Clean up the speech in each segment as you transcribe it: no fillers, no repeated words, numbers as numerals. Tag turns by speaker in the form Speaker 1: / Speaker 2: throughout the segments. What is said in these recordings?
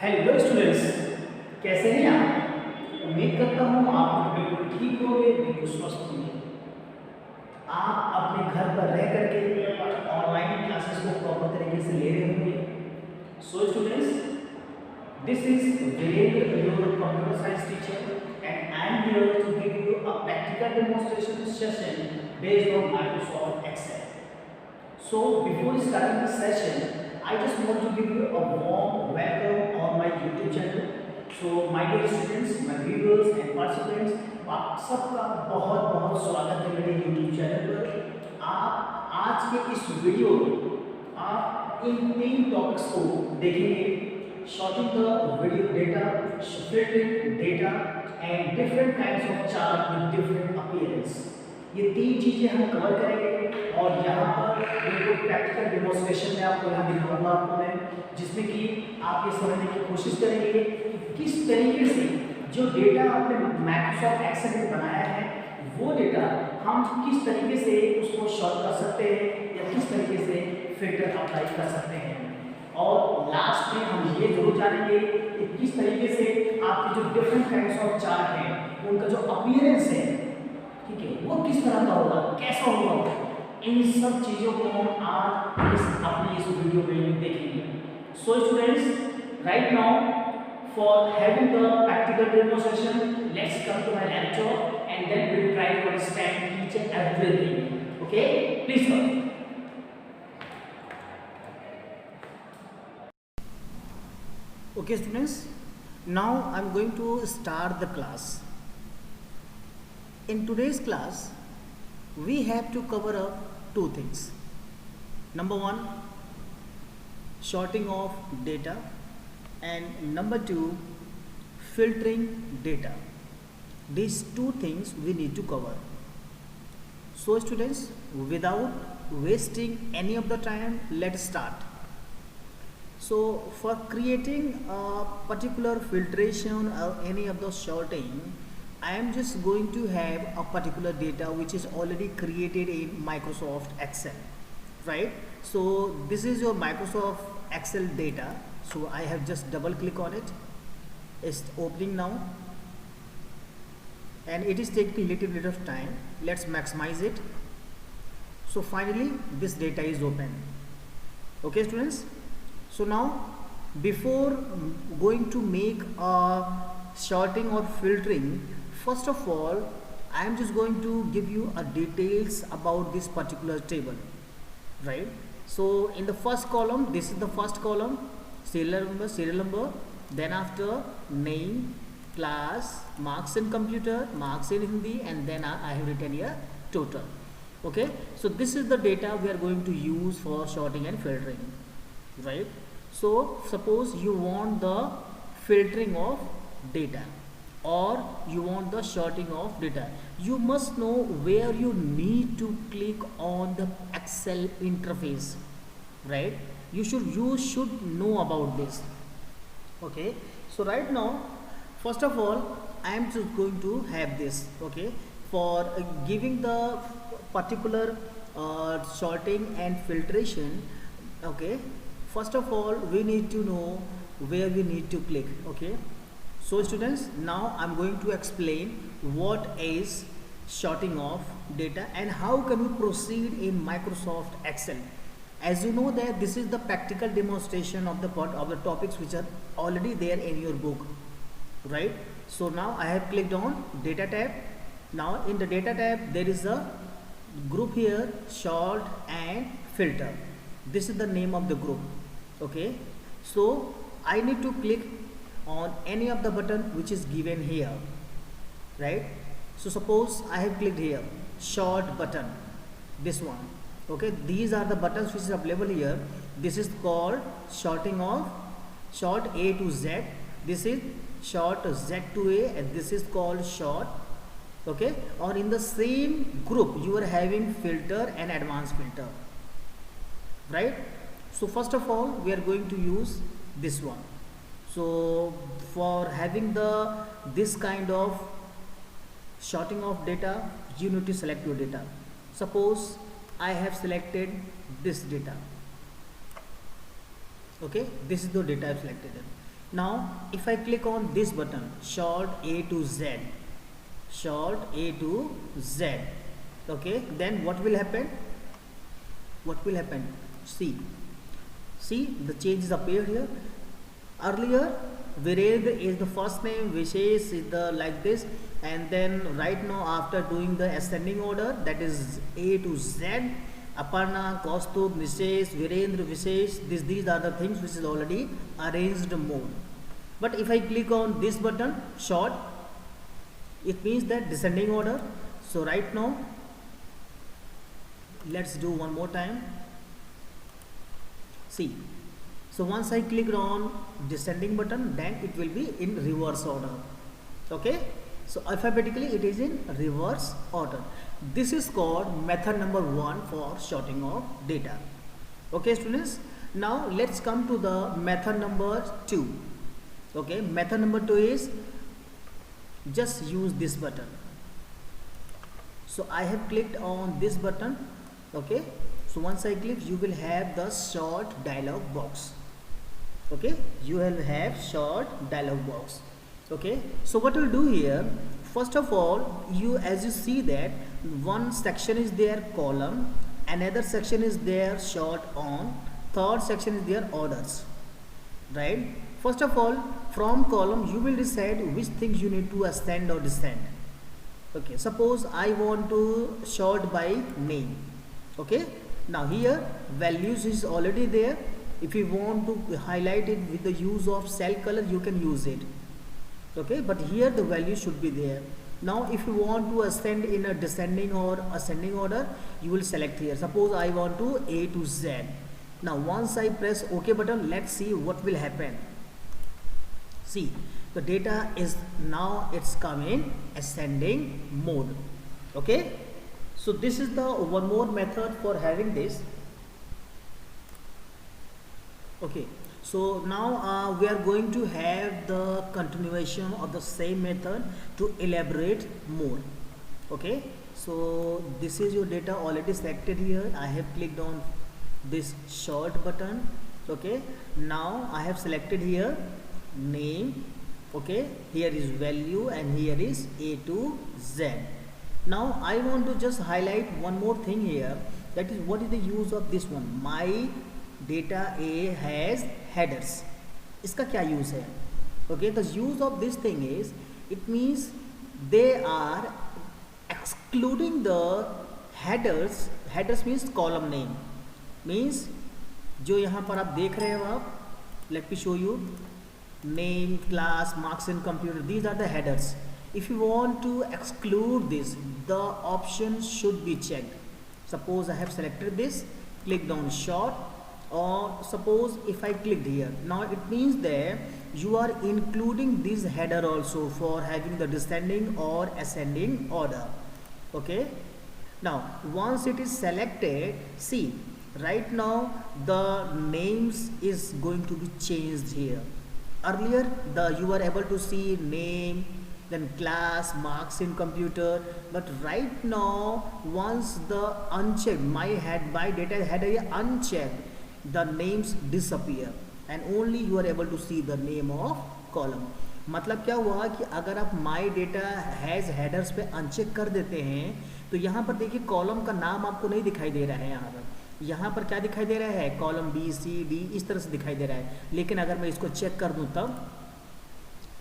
Speaker 1: Hello students, कैसे हैं आप? उम्मीद करता हूँ आप बिल्कुल ठीक होंगे, बिल्कुल स्वस्थ होंगे। आप अपने घर पर रह करके ऑनलाइन क्लासेस को प्रॉपर तरीके से ले रहे होंगे। So students, this is Virendra, your computer science teacher, and I am here to give you a practical demonstration session based on Microsoft Excel. So before starting the session, I just want to give you a warm welcome on my YouTube channel. So my dear students, my viewers and participants, आप सबका बहुत बहुत स्वागत है मेरे YouTube channel पर। आप आज के इस वीडियो में आप इन तीन टॉपिक्स को देखेंगे: sorting the video data, filtering data, and different kinds of chart with different appearance. ये तीन चीजें हम कवर करेंगे और यहाँ पर बिल्कुल प्रैक्टिकल डेमोन्स्ट्रेशन में आपको यहाँ दिखाऊंगा आपको मैं, जिसमें कि आप ये समझने की कोशिश करेंगे कि किस तरीके से जो डेटा आपने माइक्रोसॉफ्ट एक्सेल में बनाया है वो डेटा हम किस तरीके से उसको शॉर्ट कर सकते हैं या किस तरीके से फिल्टर अप्लाई कर सकते हैं। और लास्ट में हम ये जरूर जानेंगे कि किस तरीके से आपके जो डिफरेंट काइंड्स ऑफ चार्ट हैं उनका जो अपीयरेंस है, ठीक है, वो किस तरह का होगा, कैसा होगा, इन सब चीजों को हम आज अपनी इस वीडियो में देखेंगे। So students, right now for having the practical demonstration, let's come to my lecture and then we will try to understand each and everything. Okay, please come. Okay students, now I'm going to start the class. In today's class we have to cover up two things. Number one, sorting of data, and number two, filtering data. These two things we need to cover. So students, without wasting any of the time, let's start. So for creating a particular filtration or any of the sorting, I am just going to have a particular data which is already created in Microsoft Excel, right? So this is your Microsoft Excel data. So I have just double click on it. It's opening now and it is taking a little bit of time. Let's maximize it. So finally this data is open. Okay students, so now before going to make a sorting or filtering, first of all I am just going to give you a details about this particular table, right? So in the first column, this is the first column, serial number, then after name, class, marks in computer, marks in Hindi, and then I have written here total. Okay, so this is the data we are going to use for sorting and filtering, right? So suppose you want the filtering of data or you want the sorting of data, you must know where you need to click on the Excel interface, right? You should know about this. Okay, so right now first of all I am just going to have this. Okay, for giving the particular sorting and filtration, okay, first of all we need to know where we need to click. Okay, so students, now I'm going to explain what is sorting of data and how can we proceed in Microsoft Excel. As you know that this is the practical demonstration of the part of the topics which are already there in your book, right? So now I have clicked on data tab. Now in the data tab there is a group here, sort and filter. This is the name of the group. Okay, so I need to click on any of the button which is given here, right? So suppose I have clicked here, sort button, this one. Okay, these are the buttons which is available here. This is called sorting of sort A to Z. This is sort Z to A and this is called sort. Okay, or in the same group you are having filter and advanced filter, right? So first of all we are going to use this one. So for having this kind of sorting of data, you need to select your data. Suppose I have selected this data. Okay, this is the data I have selected. Now if I click on this button, sort A to Z, sort A to Z, okay, then what will happen? What will happen? See the changes appear here. Earlier Virendra is the first name, Vishesh is the like this, and then right now after doing the ascending order, that is A to Z, Aparna, Kaustubh, Nishesh, Virendra, Vishesh, these are the things which is already arranged mode. But if I click on this button, sort, it means that descending order. So right now let's do one more time. See, so once I click on descending button, then it will be in reverse order. Okay, so alphabetically it is in reverse order. This is called method number 1 for sorting of data. Okay students, now let's come to the method number 2. Okay, method number 2 is just use this button. So I have clicked on this button. Okay, so once I click, you will have the sort dialog box. Okay, you will have sort dialog box. Okay, so what we'll do here, first of all, as you see that one section is there column, another section is there sort on, third section is there orders, right? First of all, from column you will decide which things you need to ascend or descend. Okay, suppose I want to sort by name. Okay, now here values is already there. If you want to highlight it with the use of cell color, you can use it. Okay, but here the value should be there. Now if you want to ascend in a descending or ascending order, you will select here. Suppose I want to A to Z. Now once I press OK button, let's see what will happen. See, the data is now it's come in ascending mode. Okay, so this is the one more method for having this. Okay, so now we are going to have the continuation of the same method to elaborate more. Okay, so this is your data already selected here. I have clicked on this sort button. Okay, now I have selected here name. Okay, here is value and here is A to Z. Now I want to just highlight one more thing here, that is what is the use of this one. My data A has headers. इसका क्या use है? Okay, the use of this thing is, it means they are excluding the headers. Headers means column name, means जो यहाँ पर आप देख रहे हो आप, let me show you, name, class, marks in computer, these are the headers. If you want to exclude this, the option should be checked. Suppose I have selected this, clicked on sort, or suppose if I clicked here, now it means that you are including this header also for having the descending or ascending order. Okay, now once it is selected, see right now the names is going to be changed here. Earlier you were able to see name, then class, marks in computer, but right now once the unchecked, my data header unchecked, the names disappear and only you are able to see the name of column. मतलब क्या हुआ कि अगर आप my data has headers पे uncheck कर देते हैं तो यहाँ पर देखिए कॉलम का नाम आपको नहीं दिखाई दे रहा है। यहाँ पर क्या दिखाई दे रहा है, कॉलम बी सी डी इस तरह से दिखाई दे रहा है। लेकिन अगर मैं इसको चेक कर दूँ तब,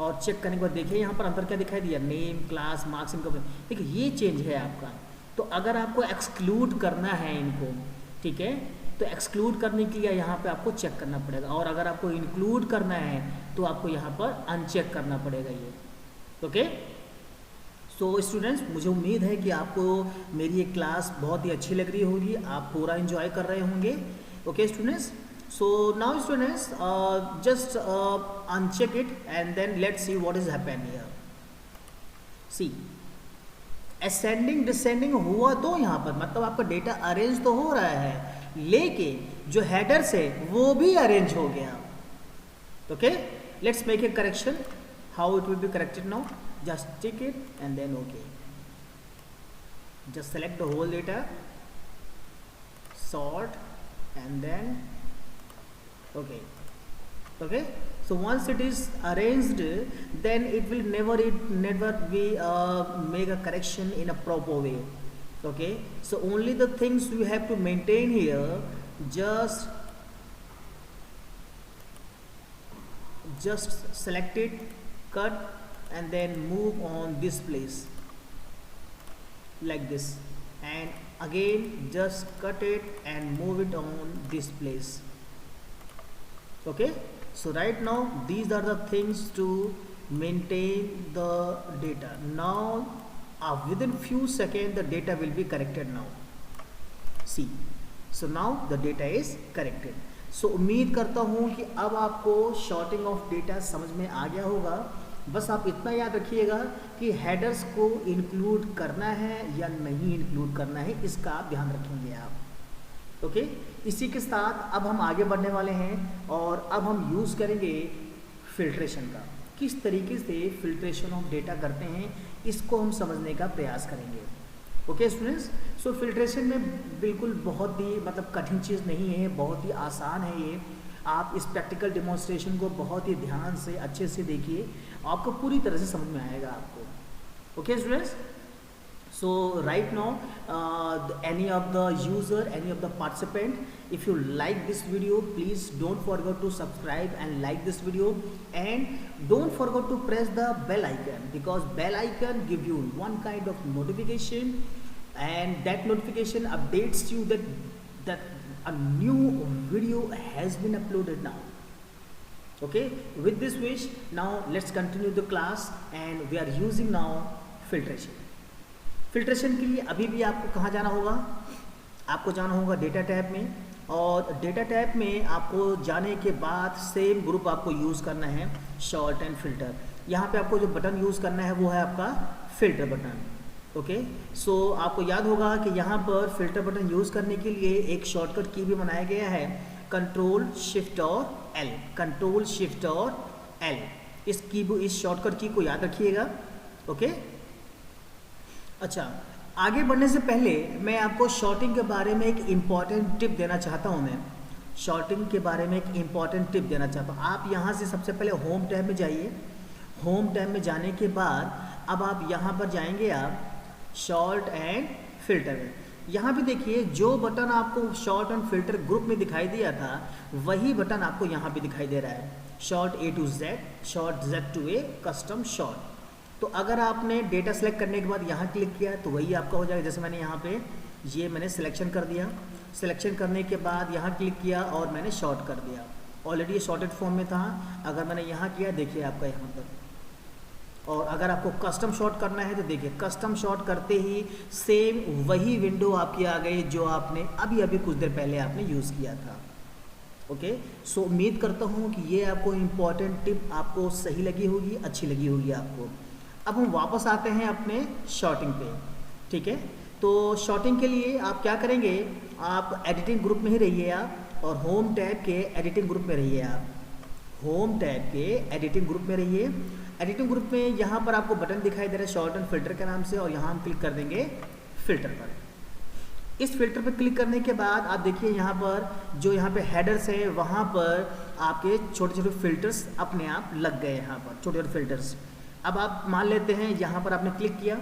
Speaker 1: और चेक करने के बाद देखिए यहाँ पर अंतर क्या दिखाई दिया, name, class, marks in computer. देखिए ये चेंज है आपका। तो अगर आपको एक्सक्लूड करना है इनको, ठीक है, तो एक्सक्लूड करने के लिए यहाँ पे आपको चेक करना पड़ेगा, और अगर आपको इंक्लूड करना है तो आपको यहाँ पर अनचेक करना पड़ेगा ये। ओके, सो स्टूडेंट्स, मुझे उम्मीद है कि आपको मेरी ये क्लास बहुत ही अच्छी लग रही होगी, आप पूरा एंजॉय कर रहे होंगे। Okay students, so now students just uncheck it and then let's see what is happening here. See, ascending descending हुआ तो यहाँ पर मतलब आपका डेटा अरेंज तो हो रहा है, लेकिन जो हेडर्स है वो भी अरेंज हो गया। Okay, let's make a correction. How it will be corrected now, just tick it and then okay, just select the whole data, sort and then okay, Okay, so once it is arranged, then it will never be make a correction in a proper way. Okay, so only the things we have to maintain here, just select it, cut, and then move on this place like this, and again just cut it and move it on this place. Okay, so right now these are the things to maintain the data. Now within few seconds the data will be corrected. Now see, so now the data is corrected. So उम्मीद करता हूँ कि अब आपको shorting of data समझ में आ गया होगा। बस आप इतना याद रखिएगा कि हेडर्स को इंक्लूड करना है या नहीं इंक्लूड करना है, इसका आप ध्यान रखेंगे आप। ओके, इसी के साथ अब हम आगे बढ़ने वाले हैं और अब हम यूज़ करेंगे फिल्ट्रेशन का। किस तरीके से फिल्ट्रेशन ऑफ डेटा करते हैं इसको हम समझने का प्रयास करेंगे। ओके स्टूडेंट्स, सो फिल्ट्रेशन में बिल्कुल बहुत ही मतलब कठिन चीज़ नहीं है, बहुत ही आसान है ये। आप इस प्रैक्टिकल डेमोन्स्ट्रेशन को बहुत ही ध्यान से अच्छे से देखिए, आपको पूरी तरह से समझ में आएगा आपको। Okay students, so right now any of the user, any of the participant, if you like this video, please don't forget to subscribe and like this video, and don't forget to press the bell icon, because bell icon give you one kind of notification, and that notification updates you that a new video has been uploaded now. Okay, with this wish, now let's continue the class, and we are using now filtration. Filtration के लिए अभी भी आपको कहाँ जाना होगा? आपको जाना होगा डेटा टैब में, और डेटा टैब में आपको जाने के बाद सेम ग्रुप आपको यूज़ करना है, शॉर्ट एंड फिल्टर। यहाँ पे आपको जो बटन यूज़ करना है वो है आपका फिल्टर बटन। ओके, सो आपको याद होगा कि यहाँ पर फिल्टर बटन यूज़ करने के लिए एक शॉर्टकट की भी बनाया गया है, कंट्रोल शिफ्ट और एल, कंट्रोल शिफ्ट और एल। इस शॉर्टकट की को याद रखिएगा। ओके, अच्छा, आगे बढ़ने से पहले मैं आपको शॉर्टिंग के बारे में एक इम्पॉर्टेंट टिप देना चाहता हूँ। मैं शॉर्टिंग के बारे में एक इम्पॉर्टेंट टिप देना चाहता हूँ। आप यहाँ से सबसे पहले होम टैब में जाइए। होम टैब में जाने के बाद अब आप यहाँ पर जाएंगे, आप शॉर्ट एंड फिल्टर में। यहाँ पे देखिए जो बटन आपको शॉर्ट एंड फिल्टर ग्रुप में दिखाई दिया था वही बटन आपको यहाँ पे दिखाई दे रहा है, short A to Z, short Z to A, custom short. तो अगर आपने डेटा सेलेक्ट करने के बाद यहाँ क्लिक किया तो वही आपका हो जाएगा। जैसे मैंने यहाँ पे ये मैंने सिलेक्शन कर दिया, सिलेक्शन करने के बाद यहाँ क्लिक किया और मैंने शॉर्ट कर दिया। ऑलरेडी ये शॉर्टेड फॉर्म में था। अगर मैंने यहाँ किया, देखिए आपका यहाँ पर, और अगर आपको कस्टम शॉर्ट करना है तो देखिए कस्टम शॉर्ट करते ही सेम वही विंडो आपकी आ गई जो आपने अभी कुछ देर पहले आपने यूज़ किया था। ओके, सो उम्मीद करता हूँ कि ये आपको इम्पॉर्टेंट टिप आपको सही लगी होगी, अच्छी लगी होगी आपको। अब हम वापस आते हैं अपने शॉर्टिंग पे। ठीक है, तो शॉर्टिंग के लिए आप क्या करेंगे, आप एडिटिंग ग्रुप में ही रहिए आप, और होम टैब के एडिटिंग ग्रुप में रहिए आप। होम टैब के एडिटिंग ग्रुप में रहिए। एडिटिंग ग्रुप में यहाँ पर आपको बटन दिखाई दे रहा है शॉर्ट एंड फिल्टर के नाम से, और यहाँ हम क्लिक कर देंगे फिल्टर पर। इस फिल्टर पर क्लिक करने के बाद आप देखिए यहाँ पर जो यहाँ पे हेडर्स है वहाँ पर आपके छोटे छोटे फिल्टर्स अपने आप लग गए। यहाँ पर छोटे छोटे फिल्टर्स। अब आप मान लेते हैं यहाँ पर आपने क्लिक किया,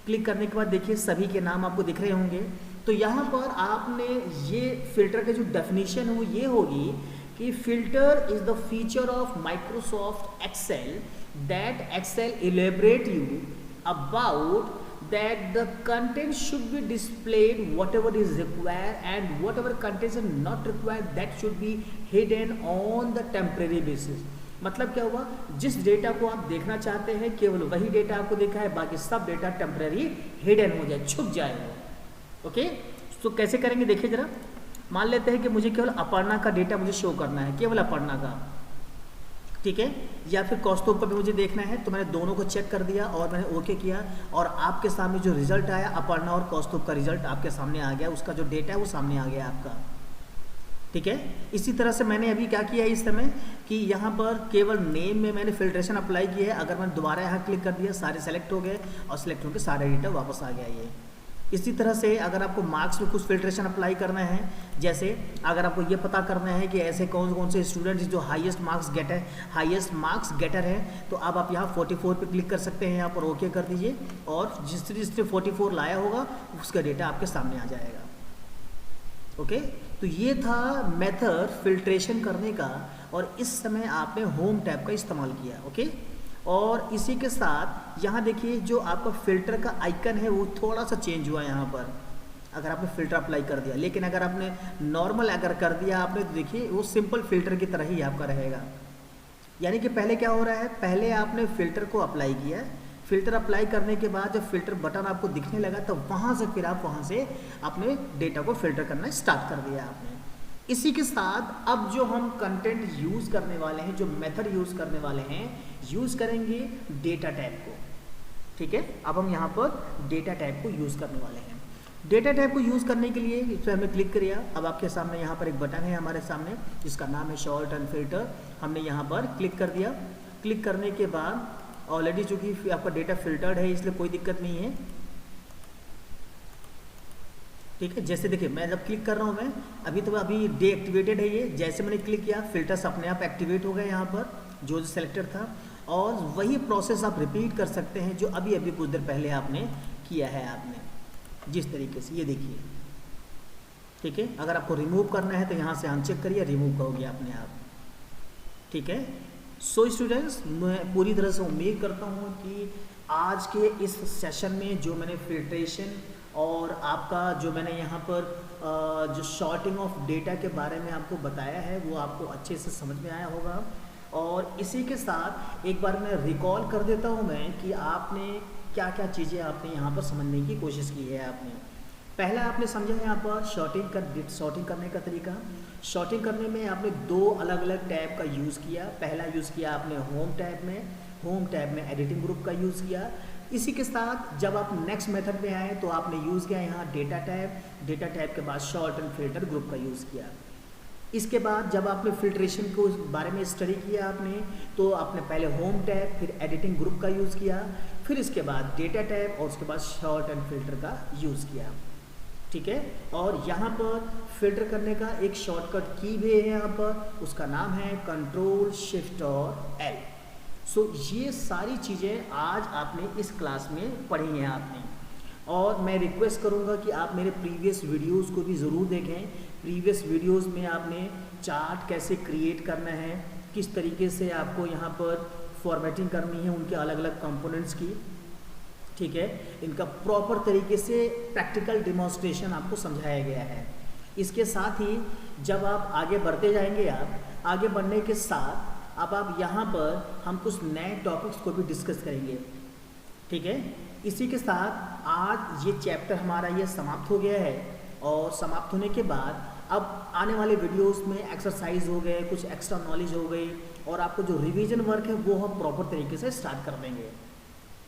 Speaker 1: क्लिक करने के बाद देखिए सभी के नाम आपको दिख रहे होंगे। तो यहाँ पर आपने ये फिल्टर के जो डेफिनेशन है वो ये होगी कि filter is the feature of Microsoft Excel that Excel elaborate you about that the content should be displayed whatever is required, and whatever content is not required that should be hidden on the temporary basis। मतलब क्या हुआ, जिस data को आप देखना चाहते हैं केवल वही डेटा आपको देखा है, बाकी सब डेटा टेम्पररी हिडन हो जाए, छुप जाएगा। ओके, तो कैसे करेंगे देखिए जरा। मान लेते हैं कि मुझे केवल अपर्णा का डेटा मुझे शो करना है, केवल अपर्णा का, ठीक है, या फिर कौस्तुभ का भी मुझे देखना है। तो मैंने दोनों को चेक कर दिया और मैंने ओके किया, और आपके सामने जो रिजल्ट आया अपर्णा और कौस्तुभ का रिजल्ट आपके सामने आ गया, उसका जो डेटा है वो सामने आ गया आपका। ठीक है, इसी तरह से मैंने अभी क्या किया इस समय कि यहाँ पर केवल नेम में मैंने फिल्ट्रेशन अप्लाई किया है। अगर मैंने दोबारा यहाँ क्लिक कर दिया सारे सेलेक्ट हो गए, और सेलेक्ट होकर सारा डेटा वापस आ गया ये। इसी तरह से अगर आपको मार्क्स में कुछ फिल्ट्रेशन अप्लाई करना है, जैसे अगर आपको ये पता करना है कि ऐसे कौन कौन से स्टूडेंट जो हाईएस्ट मार्क्स गेटर है, तो अब आप यहाँ 44 पे क्लिक कर सकते हैं, यहाँ पर ओके कर दीजिए और जिसने 44 लाया होगा उसका डेटा आपके सामने आ जाएगा। ओके, तो ये था मेथड फिल्ट्रेशन करने का और इस समय आपने होम टैब का इस्तेमाल किया। ओके, और इसी के साथ यहाँ देखिए जो आपका फ़िल्टर का आइकन है वो थोड़ा सा चेंज हुआ यहाँ पर, अगर आपने फ़िल्टर अप्लाई कर दिया। लेकिन अगर आपने नॉर्मल अगर कर दिया आपने, तो देखिए वो सिंपल फ़िल्टर की तरह ही आपका रहेगा। यानी कि पहले क्या हो रहा है, पहले आपने फ़िल्टर को अप्लाई किया, फ़िल्टर अप्लाई करने के बाद जब फ़िल्टर बटन आपको दिखने लगा तो वहाँ से फिर आप वहाँ से अपने डेटा को फ़िल्टर करना स्टार्ट कर दिया आपने। इसी के साथ अब जो हम कंटेंट यूज़ करने वाले हैं, जो मेथड यूज़ करने वाले हैं, यूज़ करेंगे डेटा टाइप को। ठीक है, अब हम यहाँ पर डेटा टाइप को यूज़ करने वाले हैं। डेटा टाइप को यूज़ करने के लिए इस पर हमने क्लिक किया। अब आपके सामने यहाँ पर एक बटन है हमारे सामने जिसका नाम है शॉर्ट एंड फिल्टर। हमने यहाँ पर क्लिक कर दिया। क्लिक करने के बाद ऑलरेडी चूँकि आपका डेटा फिल्टर्ड है इसलिए कोई दिक्कत नहीं है। ठीक है, जैसे देखिए मैं जब क्लिक कर रहा हूँ, मैं अभी डीएक्टिवेटेड है ये। जैसे मैंने क्लिक किया फिल्टर्स अपने आप एक्टिवेट हो गए यहाँ पर जो सिलेक्टेड था, और वही प्रोसेस आप रिपीट कर सकते हैं जो अभी कुछ देर पहले आपने किया है आपने जिस तरीके से, ये देखिए। ठीक है, अगर आपको रिमूव करना है तो यहाँ से अनचेक करिए, रिमूव करोगे अपने आप। ठीक है, सो स्टूडेंट्स, मैं पूरी तरह से उम्मीद करता हूँ कि आज के इस सेशन में जो मैंने फिल्ट्रेशन और आपका जो मैंने यहाँ पर जो शॉर्टिंग ऑफ डेटा के बारे में आपको बताया है वो आपको अच्छे से समझ में आया होगा। और इसी के साथ एक बार मैं रिकॉल कर देता हूँ मैं कि आपने क्या क्या चीज़ें आपने यहाँ पर समझने की कोशिश की है। आपने पहला आपने समझा है यहाँ पर शॉर्टिंग करने का तरीका। शॉर्टिंग करने में आपने दो अलग अलग टैब का यूज़ किया। पहला यूज़ किया आपने होम टैब में एडिटिंग ग्रुप का यूज़ किया। इसी के साथ जब आप नेक्स्ट मेथड में आए तो आपने यूज़ किया यहाँ डेटा टैब के बाद शॉर्ट एंड फिल्टर ग्रुप का यूज़ किया। इसके बाद जब आपने फिल्ट्रेशन को बारे में स्टडी किया आपने, तो आपने पहले होम टैब फिर एडिटिंग ग्रुप का यूज़ किया, फिर इसके बाद डेटा टैब और उसके बाद शॉर्ट एंड फिल्टर का यूज़ किया। ठीक है, और यहाँ पर फिल्टर करने का एक शॉर्टकट की भी है यहाँ पर, उसका नाम है कंट्रोल शिफ्ट और एल। सो ये सारी चीज़ें आज आपने इस क्लास में पढ़ी हैं आपने, और मैं रिक्वेस्ट करूँगा कि आप मेरे प्रीवियस वीडियोस को भी ज़रूर देखें। प्रीवियस वीडियोस में आपने चार्ट कैसे क्रिएट करना है, किस तरीके से आपको यहाँ पर फॉर्मेटिंग करनी है उनके अलग अलग कंपोनेंट्स की। ठीक है, इनका प्रॉपर तरीके से प्रैक्टिकल डिमॉन्स्ट्रेशन आपको समझाया गया है। इसके साथ ही जब आप आगे बढ़ते जाएंगे, आप आगे बढ़ने के साथ अब आप यहाँ पर हम कुछ नए टॉपिक्स को भी डिस्कस करेंगे। ठीक है, इसी के साथ आज ये चैप्टर हमारा ये समाप्त हो गया है, और समाप्त होने के बाद अब आने वाले वीडियोस में एक्सरसाइज हो गए, कुछ एक्स्ट्रा नॉलेज हो गई, और आपको जो रिवीजन वर्क है वो हम प्रॉपर तरीके से स्टार्ट कर देंगे।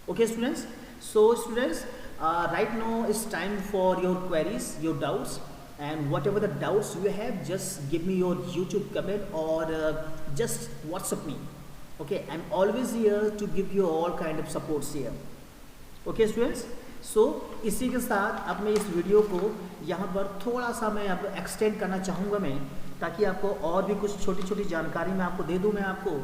Speaker 1: Okay students, so students right now it's time for your queries, your doubts, and whatever the doubts you have, just give me your YouTube comment or just WhatsApp me. Okay, I'm always here to give you all kind of supports here. Okay students, so इसी के साथ अब मैं इस video को यहाँ पर थोड़ा सा मैं अब एक्सटेंड करना चाहूँगा मैं, ताकि आपको और भी कुछ छोटी छोटी जानकारी मैं आपको दे दूँ। मैं आपको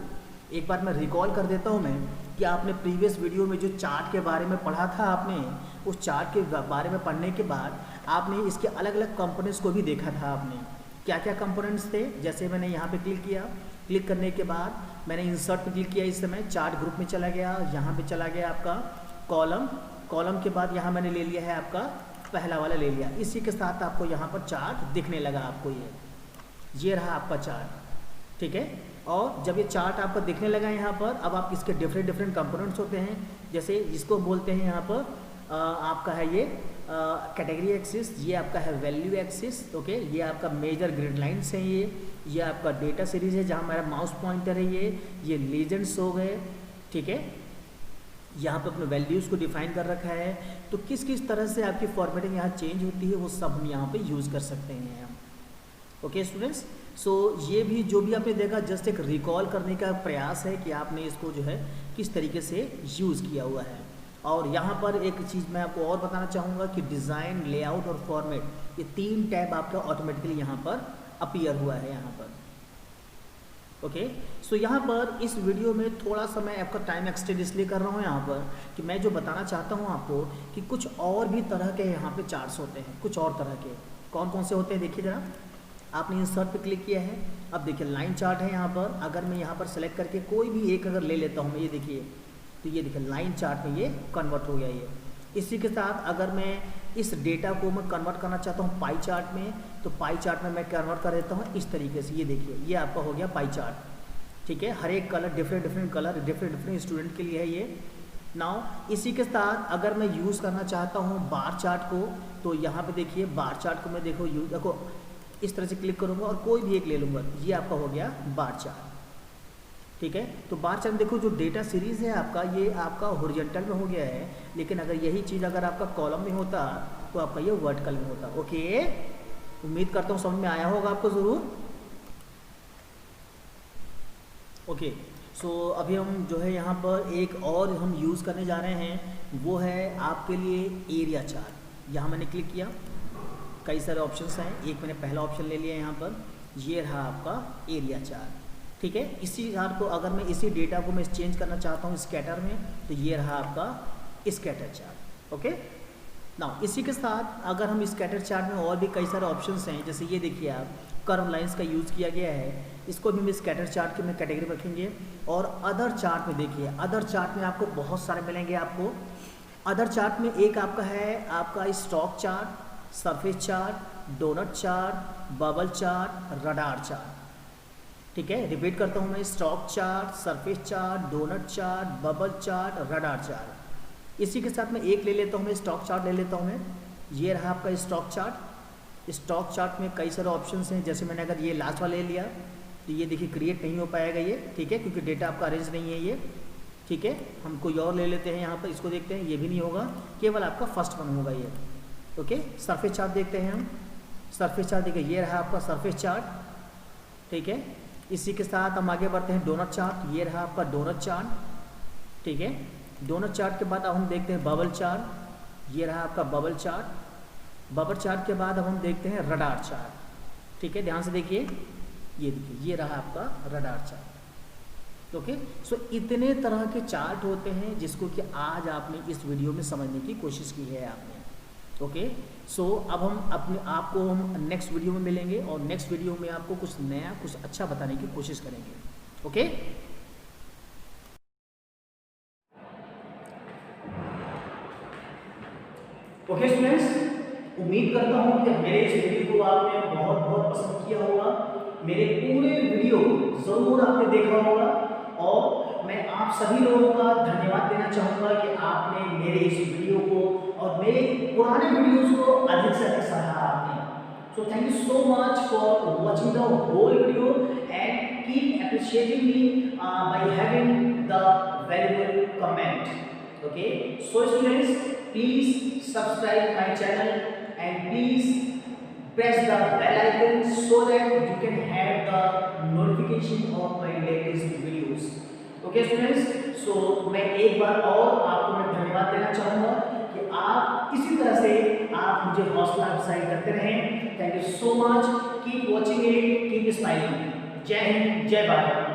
Speaker 1: एक बार मैं रिकॉल कर देता हूँ मैं कि आपने प्रीवियस वीडियो में जो चार्ट के बारे में पढ़ा था, आपने उस चार्ट के बारे में पढ़ने के बाद आपने इसके अलग अलग कंपोनेंट्स को भी देखा था। आपने क्या क्या कंपोनेंट्स थे, जैसे मैंने यहाँ पे क्लिक किया, क्लिक करने के बाद मैंने इंसर्ट पे क्लिक किया, इस समय चार्ट ग्रुप में चला गया, यहाँ पे चला गया आपका कॉलम के बाद यहाँ मैंने ले लिया है आपका पहला वाला ले लिया। इसी के साथ आपको यहाँ पर चार्ट दिखने लगा, आपको ये रहा आपका चार्ट। ठीक है, और जब ये चार्ट आपको दिखने लगा यहाँ पर, अब आप इसके डिफरेंट कंपोनेंट्स होते हैं, जैसे जिसको बोलते हैं यहाँ पर आपका है ये कैटेगरी एक्सिस, ये आपका है वैल्यू एक्सिस। ओके, ये आपका मेजर ग्रिड लाइन्स हैं, ये आपका डेटा सीरीज है जहाँ हमारा माउस पॉइंटर है, ये लीजेंड्स हो गए। ठीक है, यहाँ पे अपने वैल्यूज़ को डिफाइन कर रखा है, तो किस किस तरह से आपकी फॉर्मेटिंग यहाँ चेंज होती है वो सब हम यहाँ पे यूज़ कर सकते हैं। ओके स्टूडेंट्स, सो ये भी जो भी आपने देखा जस्ट एक रिकॉल करने का प्रयास है कि आपने इसको जो है किस तरीके से यूज़ किया हुआ है। और यहाँ पर एक चीज़ मैं आपको और बताना चाहूँगा कि डिज़ाइन, लेआउट और फॉर्मेट, ये 3 टैब आपका ऑटोमेटिकली यहाँ पर अपीयर हुआ है यहाँ पर। ओके, सो यहाँ पर इस वीडियो में थोड़ा सा मैं आपका टाइम एक्सटेंड इसलिए कर रहा हूँ यहाँ पर कि मैं जो बताना चाहता हूँ आपको कि कुछ और भी तरह के यहाँ पे चार्ट्स होते हैं, कुछ और तरह के। कौन कौन से होते हैं देखिए ज़रा, आपने इंसर्ट पे क्लिक किया है, अब देखिए लाइन चार्ट है यहाँ पर। अगर मैं यहाँ पर सेलेक्ट करके कोई भी एक अगर ले लेता हूँ मैं, ये देखिए, तो ये देखिए लाइन चार्ट में ये कन्वर्ट हो गया ये। इसी के साथ अगर मैं इस डेटा को मैं कन्वर्ट करना चाहता हूँ पाई चार्ट में, तो पाई चार्ट में मैं कन्वर्ट कर देता हूँ इस तरीके से। ये देखिए, ये आपका हो गया पाई चार्ट, ठीक है। हर एक colour different colour different student के लिए है ये। नाउ इसी के साथ अगर मैं यूज़ करना चाहता हूँ बार चार्ट को, तो यहाँ पे देखिए बार चार्ट को मैं देखो इस तरह से क्लिक करूँगा और कोई भी एक ले लूँगा, ये आपका हो गया बार चार्ट, ठीक है। तो बार चार्ट देखो, जो डेटा सीरीज़ है आपका, ये आपका हॉरिजॉन्टल में हो गया है, लेकिन अगर यही चीज़ अगर आपका कॉलम में होता तो आपका ये वर्टिकल में होता। ओके, उम्मीद करता हूँ समझ में आया होगा आपको ज़रूर। ओके, सो अभी हम जो है यहाँ पर एक और हम यूज़ करने जा रहे हैं, वो है आपके लिए एरिया चार्ट। यहाँ मैंने क्लिक किया, कई सारे ऑप्शंस हैं, एक मैंने पहला ऑप्शन ले लिया यहाँ पर, ये रहा आपका एरिया चार्ट, ठीक है। इसी चार्ट को अगर मैं इसी डेटा को मैं चेंज करना चाहता हूँ स्कैटर में, तो ये रहा आपका स्कैटर चार्ट। ओके, नाउ इसी के साथ अगर हम स्कैटर चार्ट में और भी कई सारे ऑप्शंस हैं, जैसे ये देखिए आप कर्व लाइंस का यूज़ किया गया है, इसको भी हम स्कैटर चार्ट के में कैटेगरी में रखेंगे। और अदर चार्ट में देखिए, अदर चार्ट में आपको बहुत सारे मिलेंगे आपको। अदर चार्ट में एक आपका है आपका stock chart, surface chart, donut chart, bubble chart, radar chart, ठीक है। रिपीट करता हूँ मैं, stock chart, surface chart, donut chart, bubble chart, radar chart. इसी के साथ में एक ले लेता हूँ मैं, स्टॉक चार्ट ले लेता हूँ मैं, ये रहा आपका स्टॉक चार्ट। स्टॉक चार्ट में कई सारे ऑप्शंस हैं, जैसे मैंने अगर ये लास्ट वाला ले लिया तो ये देखिए क्रिएट नहीं हो पाएगा ये, ठीक है, क्योंकि डेटा आपका अरेंज नहीं है ये, ठीक है। हम कोई और ले लेते हैं यहाँ पर, इसको देखते हैं, ये भी नहीं होगा, केवल आपका फर्स्ट वन होगा ये। ओके, सरफेस चार्ट देखते हैं हम। सरफेस चार्ट देखिए, ये रहा आपका सरफेस चार्ट, ठीक है। इसी के साथ हम आगे बढ़ते हैं डोनट चार्ट, ये रहा आपका डोनट चार्ट, ठीक है। डोनट चार्ट के बाद अब हम देखते हैं बबल चार्ट, ये रहा आपका बबल चार्ट। बबल चार्ट के बाद अब हम देखते हैं रडार चार्ट, ठीक है। ध्यान से देखिए, ये देखिए, ये रहा आपका रडार चार्ट। ओके, सो इतने तरह के चार्ट होते हैं जिसको कि आज आपने इस वीडियो में समझने की कोशिश की है आपने। ओके, सो अब हम अपने आप को हम नेक्स्ट वीडियो में मिलेंगे और नेक्स्ट वीडियो में आपको कुछ नया कुछ अच्छा बताने की कोशिश करेंगे। ओके, ओके स्टूडेंट्स, उम्मीद करता हूँ कि मेरे इस वीडियो को आपने बहुत बहुत पसंद किया होगा। मेरे पूरे वीडियो ज़रूर आपने देखा होगा और मैं आप सभी लोगों का धन्यवाद देना चाहूँगा कि आपने मेरे इस वीडियो को और मेरे पुराने वीडियोज़ को अधिक से अधिक सराहा आपने। So thank you so much for watching the whole video and keep appreciating me by having the valuable comment. Okay, so students, please subscribe my channel and please press the bell icon so that you can have the notification of my latest videos. Okay students, so मैं एक बार और आपको मैं धन्यवाद देना चाहूँगा कि आप इसी तरह से आप मुझे हौसला अफजाई करते रहें। Thank you so much, keep watching it, keep smiling. जय हिंद, जय भारत।